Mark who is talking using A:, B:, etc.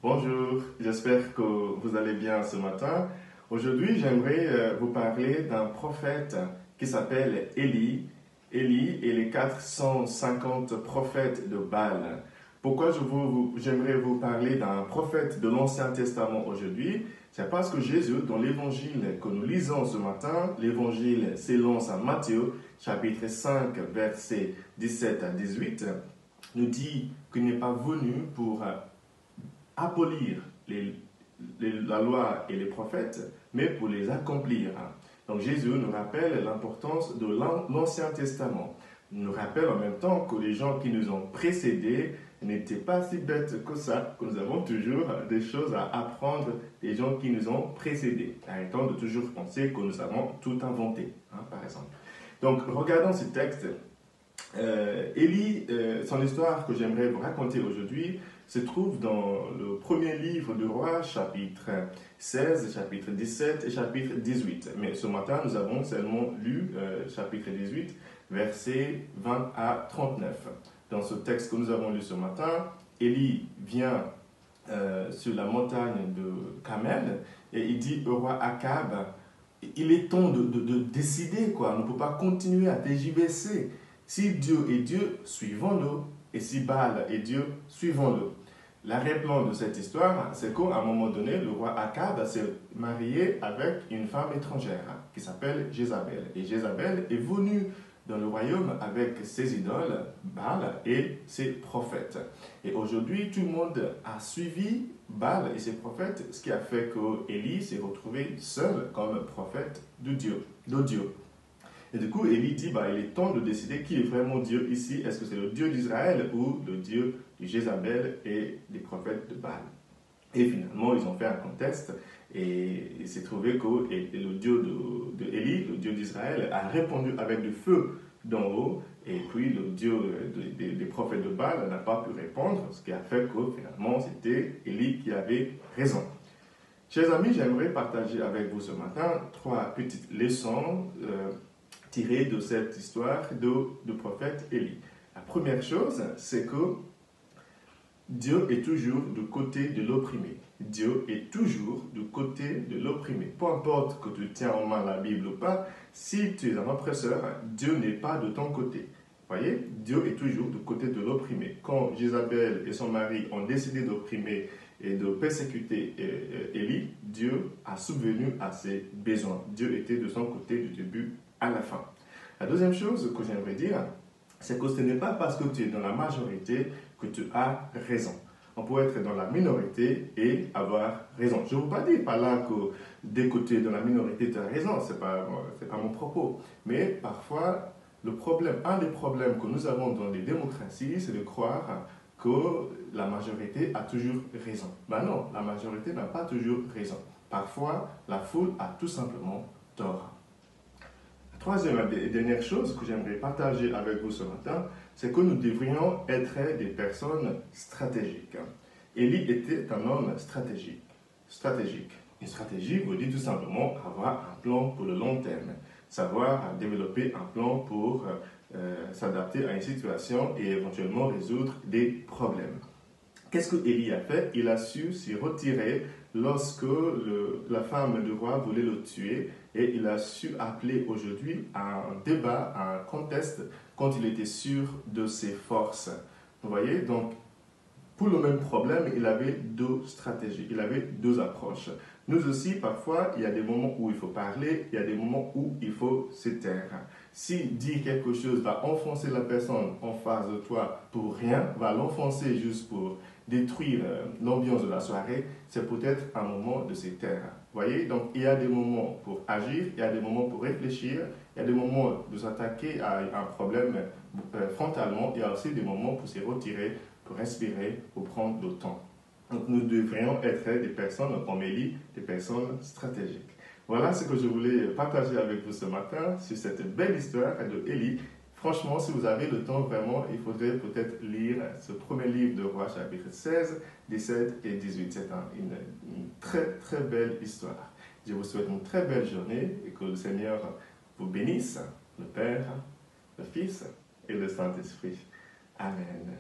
A: Bonjour, j'espère que vous allez bien ce matin. Aujourd'hui, j'aimerais vous parler d'un prophète qui s'appelle Élie. Élie et les 450 prophètes de Baal. Pourquoi j'aimerais vous parler d'un prophète de l'Ancien Testament aujourd'hui? C'est parce que Jésus, dans l'évangile que nous lisons ce matin, l'évangile s'élance à Matthieu, chapitre 5, versets 17 à 18, nous dit qu'il n'est pas venu pour abolir la loi et les prophètes, mais pour les accomplir. Donc Jésus nous rappelle l'importance de l'Ancien Testament. Il nous rappelle en même temps que les gens qui nous ont précédés n'étaient pas si bêtes que ça, que nous avons toujours des choses à apprendre des gens qui nous ont précédés. Arrêtons de toujours penser que nous avons tout inventé, par exemple. Donc regardons ce texte. Élie, son histoire que j'aimerais vous raconter aujourd'hui, se trouve dans le premier livre du roi, chapitre 16, chapitre 17 et chapitre 18. Mais ce matin, nous avons seulement lu chapitre 18, versets 20 à 39. Dans ce texte que nous avons lu ce matin, Élie vient sur la montagne de Carmel et il dit au roi Akab, il est temps de décider, quoi. On ne peut pas continuer à tergiverser. Si Dieu est Dieu, suivons-le. Et si Baal est Dieu, suivons-le. L'arrière-plan de cette histoire, c'est qu'à un moment donné, le roi Akab s'est marié avec une femme étrangère qui s'appelle Jézabel. Et Jézabel est venue dans le royaume avec ses idoles, Baal et ses prophètes. Et aujourd'hui, tout le monde a suivi Baal et ses prophètes, ce qui a fait que Élie s'est retrouvé seul comme prophète de Dieu. Et du coup, Élie dit, il est temps de décider qui est vraiment Dieu ici. Est-ce que c'est le Dieu d'Israël ou le Dieu de Jézabel et des prophètes de Baal? Et finalement, ils ont fait un contest et il s'est trouvé que le Dieu d'Élie, le Dieu d'Israël, a répondu avec du feu d'en haut. Et puis le Dieu des prophètes de Baal n'a pas pu répondre, ce qui a fait que finalement, c'était Élie qui avait raison. Chers amis, j'aimerais partager avec vous ce matin 3 petites leçons tiré de cette histoire du prophète Élie. La première chose, c'est que Dieu est toujours du côté de l'opprimé. Dieu est toujours du côté de l'opprimé. Peu importe que tu tiens en main la Bible ou pas, si tu es un oppresseur, Dieu n'est pas de ton côté. Vous voyez, Dieu est toujours du côté de l'opprimé. Quand Jézabel et son mari ont décidé d'opprimer et de persécuter Élie, Dieu a subvenu à ses besoins. Dieu était de son côté du début à la fin. La deuxième chose que j'aimerais dire, c'est que ce n'est pas parce que tu es dans la majorité que tu as raison. On peut être dans la minorité et avoir raison. Je ne veux pas dire par là que dès que tu es dans la minorité, tu as raison. Ce n'est pas mon propos. Mais parfois, un des problèmes que nous avons dans les démocraties, c'est de croire que la majorité a toujours raison. Non, la majorité n'a pas toujours raison. Parfois, la foule a tout simplement tort. Troisième et dernière chose que j'aimerais partager avec vous ce matin, c'est que nous devrions être des personnes stratégiques. Élie était un homme stratégique. Une stratégie veut dire tout simplement avoir un plan pour le long terme, savoir développer un plan pour s'adapter à une situation et éventuellement résoudre des problèmes. Qu'est-ce que Élie a fait? Il a su s'y retirer lorsque la femme du roi voulait le tuer et il a su appeler aujourd'hui à un débat, à un contest quand il était sûr de ses forces. Vous voyez, donc pour le même problème, il avait 2 stratégies, il avait 2 approches. Nous aussi, parfois, il y a des moments où il faut parler, il y a des moments où il faut se taire. Si dire quelque chose va enfoncer la personne en face de toi pour rien, va l'enfoncer juste pour détruire l'ambiance de la soirée, c'est peut-être un moment de se taire. Vous voyez, donc il y a des moments pour agir, il y a des moments pour réfléchir, il y a des moments de s'attaquer à un problème frontalement, il y a aussi des moments pour se retirer, pour respirer, pour prendre le temps. Donc nous devrions être des personnes comme Élie, des personnes stratégiques. Voilà ce que je voulais partager avec vous ce matin sur cette belle histoire de Élie. Franchement, si vous avez le temps, vraiment, il faudrait peut-être lire ce premier livre de Roi, chapitre 16, 17 et 18. C'est une très, très belle histoire. Je vous souhaite une très belle journée et que le Seigneur vous bénisse, le Père, le Fils et le Saint-Esprit. Amen.